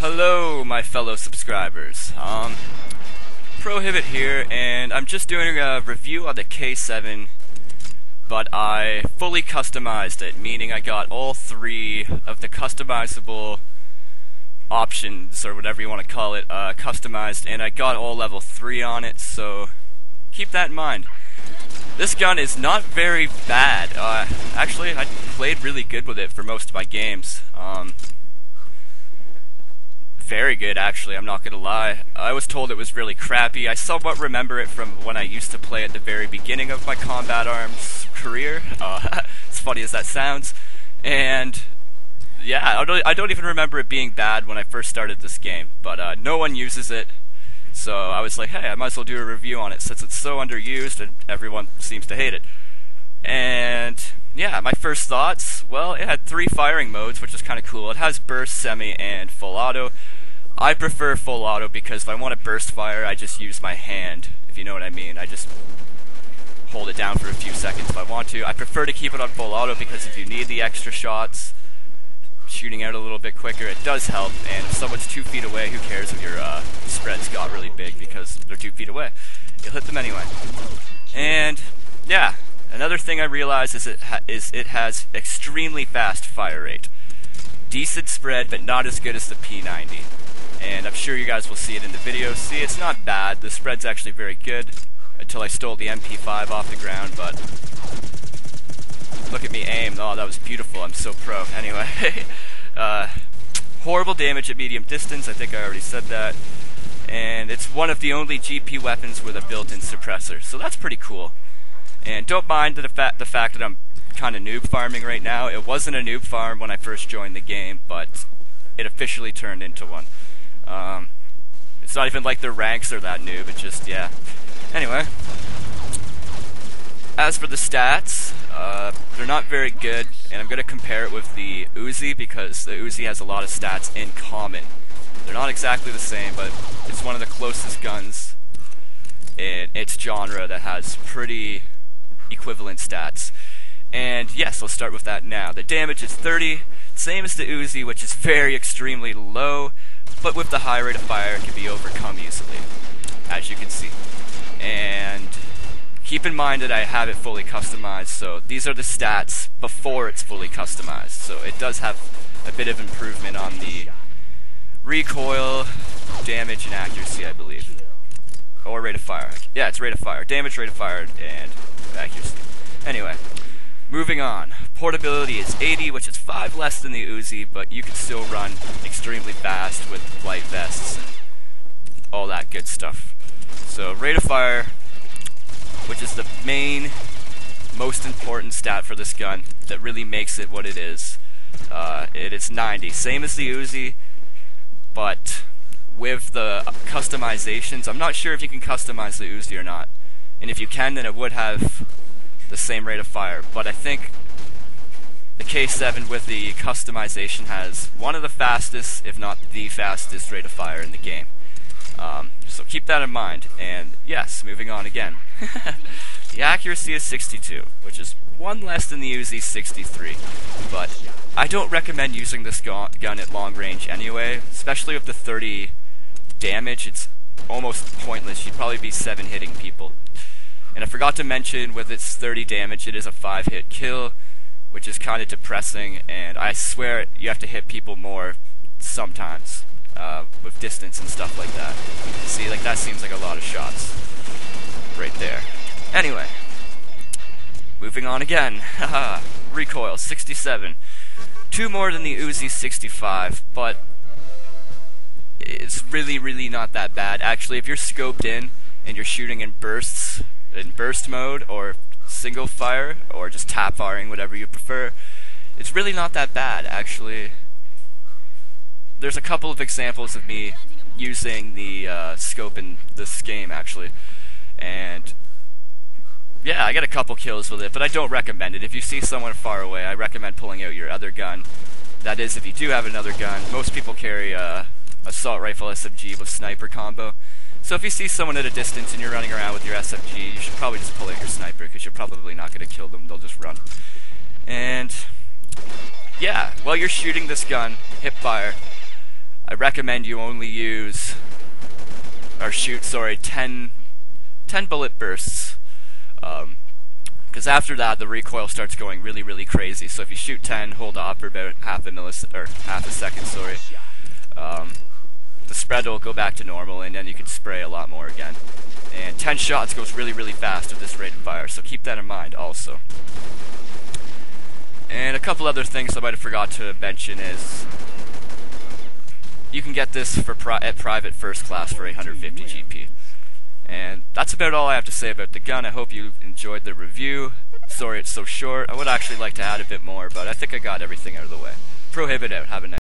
Hello, my fellow subscribers. Pr0hibit here, and I'm just doing a review on the K7, but I fully customized it, meaning I got all three of the customizable options, or whatever you want to call it, customized, and I got all level 3 on it, so keep that in mind. This gun is not very bad. Actually, I played really good with it for most of my games. Very good, actually, I'm not gonna lie. I was told it was really crappy. I somewhat remember it from when I used to play at the very beginning of my combat arms career, as funny as that sounds. And yeah, I don't even remember it being bad when I first started this game, but no one uses it, so I was like, hey, I might as well do a review on it since it's so underused and everyone seems to hate it. And yeah, my first thoughts, well, it had 3 firing modes, which is kind of cool. It has burst, semi, and full auto. I prefer full auto because if I want to burst fire, I just use my hand, if you know what I mean. I just hold it down for a few seconds if I want to. I prefer to keep it on full auto because if you need the extra shots, shooting out a little bit quicker, it does help. And if someone's 2 feet away, who cares if your spreads got really big because they're 2 feet away. You'll hit them anyway. And yeah, another thing I realized is it has extremely fast fire rate. Decent spread, but not as good as the P90. And I'm sure you guys will see it in the video. See, it's not bad. The spread's actually very good until I stole the MP5 off the ground, but look at me aim. Oh, that was beautiful. I'm so pro. Anyway, horrible damage at medium distance. I think I already said that. And it's one of the only GP weapons with a built-in suppressor, so that's pretty cool. And don't mind the fact that I'm kind of noob farming right now. It wasn't a noob farm when I first joined the game, but it officially turned into one. It's not even like their ranks are that noob, it's just, yeah. Anyway, as for the stats, they're not very good, and I'm going to compare it with the Uzi because the Uzi has a lot of stats in common. They're not exactly the same, but it's one of the closest guns in its genre that has pretty equivalent stats. And yes, let's start with that now. The damage is 30, same as the Uzi, which is very extremely low, but with the high rate of fire it can be overcome easily, as you can see. And keep in mind that I have it fully customized, so these are the stats before it's fully customized. So it does have a bit of improvement on the recoil, damage, and accuracy, I believe. Or rate of fire. Yeah, it's rate of fire. Damage, rate of fire, and accuracy. Anyway, moving on. Portability is 80, which is 5 less than the Uzi, but you can still run extremely fast with light vests and all that good stuff. So, rate of fire, which is the main, most important stat for this gun that really makes it what it is. It is 90, same as the Uzi, but with the customizations, I'm not sure if you can customize the Uzi or not. And if you can, then it would have the same rate of fire. But I think the K7 with the customization has one of the fastest, if not the fastest, rate of fire in the game. So keep that in mind. And yes, moving on again. The accuracy is 62, which is 1 less than the Uzi 63. But I don't recommend using this gun at long range anyway, especially with the 30 damage. It's almost pointless. You'd probably be 7-hitting people. And I forgot to mention, with its 30 damage, it is a 5-hit kill, which is kind of depressing, and I swear you have to hit people more sometimes, with distance and stuff like that. See, like, that seems like a lot of shots right there. Anyway, moving on again. Haha, recoil, 67. 2 more than the Uzi 65, but it's really, really not that bad. Actually, if you're scoped in and you're shooting in bursts, in burst mode, or single fire, or just tap firing, whatever you prefer, it's really not that bad, actually. There's a couple of examples of me using the scope in this game, actually, and yeah, I get a couple kills with it, but I don't recommend it. If you see someone far away, I recommend pulling out your other gun. That is, if you do have another gun. Most people carry assault rifle SMG with sniper combo. So if you see someone at a distance and you're running around with your SMG, you should probably just pull out your sniper, because you're probably not going to kill them, they'll just run. And yeah, while you're shooting this gun, hip fire, I recommend you only use, or shoot, sorry, 10 bullet bursts. Because after that, the recoil starts going really, really crazy. So if you shoot 10, hold off for about half a second, sorry. The spread will go back to normal, and then you can spray a lot more again. And 10 shots goes really, really fast with this rate of fire, so keep that in mind also. And a couple other things I might have forgot to mention is you can get this for at private first class for 850 GP. And that's about all I have to say about the gun. I hope you enjoyed the review. Sorry it's so short. I would actually like to add a bit more, but I think I got everything out of the way. Pr0hibit out. Have a nice